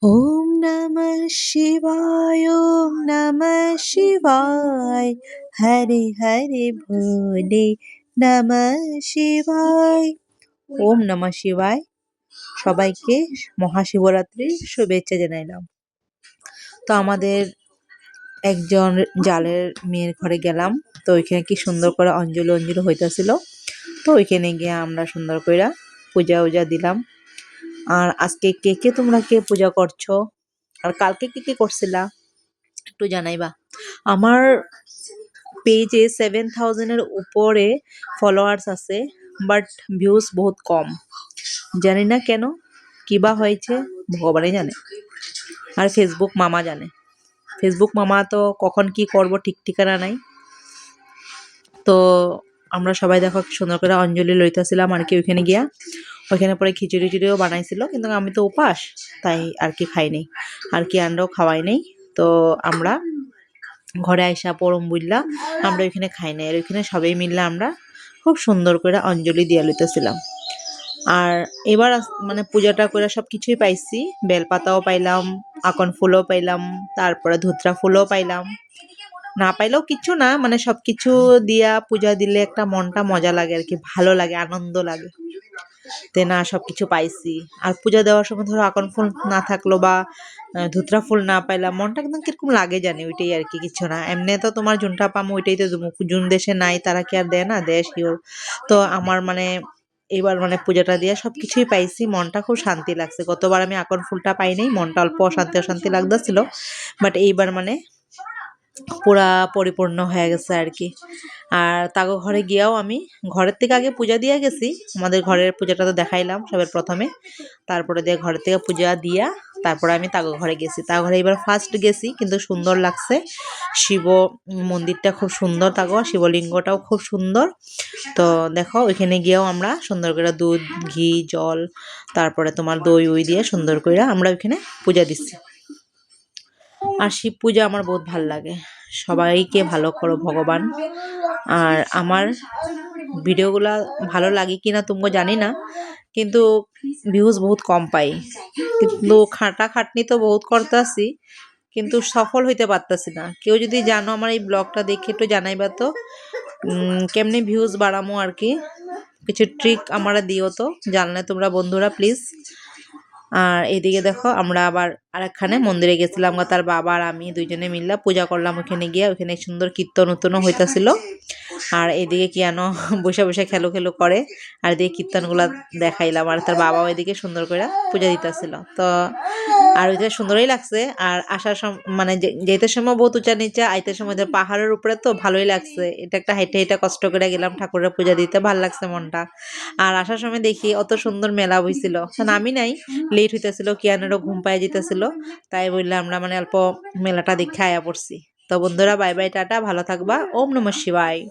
ओम नमः शिवाय ओम नमः शिवाय हरे हरे भोले नमः शिवाय। ওম নমঃ শিবায়। সবাইকে মহাশিবরাত্রির শুভেচ্ছা জানাইলাম। তো আমাদের একজন জালের মেয়ের ঘরে গেলাম। তো ওইখানে কি সুন্দর করে অঞ্জলি অঞ্জলি হইতাছিল। তো ওইখানে গিয়ে আমরা সুন্দর কইরা পূজা উজা দিলাম। আর আজকে কে কে তোমরা কে পূজা করছো, আর কালকে কি কি করছিলা একটু জানাইবা। আমার পেজে 7000 এর উপরে ফলোয়ার্স আছে, বাট ভিউজ বহুত কম। জানি না কেন, কিবা হয়েছে ভগবানই জানে, আর ফেসবুক মামা জানে। ফেসবুক মামা তো কখন কি করব ঠিক ঠিকানা নাই। তো আমরা সবাই দেখো কি সুন্দর করে অঞ্জলি লইতেছিলাম আর কি ওইখানে গিয়া। ওইখানে পরে খিচুড়ি টিড়িও বানাইছিল, কিন্তু আমি তো উপাস, তাই আর কি খাই নাই, আর কি আন্ডাও খাওয়াই নাই। তো আমরা ঘরে আইসা পরম বুঝলা আমরা ওইখানে খাই নাই, আর ওইখানে সবাই মিললে আমরা খুব সুন্দর করে অঞ্জলি দিয়া লইতেছিলাম। আর এবার মানে পূজাটা করে সব কিছুই পাইছি, বেলপাতাও পাইলাম, আকন ফুলও পাইলাম, তারপরে ধুতরা ফুলও পাইলাম। না পাইলেও কিচ্ছু না, মানে সবকিছু দিয়া পূজা দিলে একটা মনটা মজা লাগে আর কি, ভালো লাগে, আনন্দ লাগে। তে না সবকিছু পাইছি। আর পূজা দেওয়ার সময় ধরো আকন ফুল না থাকলো বা ধুতরা ফুল না পাইলাম, মনটা একদম কিরকম লাগে জানি, ওইটাই আর কি, কিছু না। এমনি তো তোমার যোনটা পামো ওইটাই তো দেবো, যোন দেশে নাই তারা কি আর দেয় না, দেয় শিওর। তো আমার মানে এবার মানে পূজাটা দিয়ে সবকিছুই পাইছি, মনটা খুব শান্তি লাগছে। গতবার আমি আকন ফুলটা পাই নাই, মনটা অল্প অশান্তি অশান্তি লাগতেছিল, বাট এইবার মানে পুরা পরিপূর্ণ হয়ে গেছে আর কি। আর তাগো ঘরে গিয়াও আমি ঘরের থেকে আগে পূজা দিয়ে গেছি, আমাদের ঘরের পূজাটা তো দেখাইলাম সবার প্রথমে। তারপরে দিয়ে ঘরের থেকে পূজা দিয়া তারপরে আমি তাগো ঘরে গেছি। তাগো ঘরে এবার ফার্স্ট গেছি, কিন্তু সুন্দর লাগছে। শিব মন্দিরটা খুব সুন্দর, তাগো শিবলিঙ্গটাও খুব সুন্দর। তো দেখো ওইখানে গিয়েও আমরা সুন্দর করে দুধ ঘি জল তারপরে তোমার দই উই দিয়ে সুন্দর করে আমরা ওইখানে পূজা দিচ্ছি। আর শিব পূজা আমার বহুত ভাল লাগে। সবাইকে ভালো করো ভগবান। আর আমার ভিডিওগুলা ভালো লাগে কিনা তুমগো জানি না, কিন্তু ভিউজ বহুত কম পাই। কিন্তু খাটাখাটনি তো বহুত করতেছি, কিন্তু সফল হইতে পারতাছি না। কেউ যদি জানো আমার এই ব্লগটা দেখে একটু জানাইবা তো, কেমনি ভিউজ বাড়ামো আর কি, কিছু ট্রিক আমারা দিও তো, জানলে তোমরা বন্ধুরা প্লিজ। আর এদিকে দেখো আমরা আবার আরেকখানে মন্দিরে গেছিলাম, তার বাবা আর আমি দুইজনে মিললা পূজা করলাম ওখানে গিয়ে। ওখানে সুন্দর কীর্তন উত্তনও হইতাছিল। আর এদিকে কি আনো বসে বসে খেলো খেলো করে, আর এদিকে কীর্তনগুলা দেখাইলাম, আর তার বাবাও এদিকে সুন্দর করে পূজা দিতেছিল। তো আর ওইটা সুন্দরই লাগছে। আর আসার মানে যেতে সময় বহুত উঁচা নিচা, আইতে সময় পাহাড়ের উপরে তো ভালোই লাগছে। এটা একটা হেঁটে হেঁটে কষ্ট করে গেলাম ঠাকুরের পূজা দিতে, ভাল লাগছে মনটা। আর আসার সময় দেখি অত সুন্দর মেলা বইছিল, নামি নাই, লেট হইতেছিল, কিয়ানেরও ঘুম পাই যেতেছিল, তাই বললে আমরা মানে অল্প মেলাটা দেখে আয়া পড়ছি। তো বন্ধুরা বাই বাই টাটা, ভালো থাকবা। ওম নমঃ শিবায়।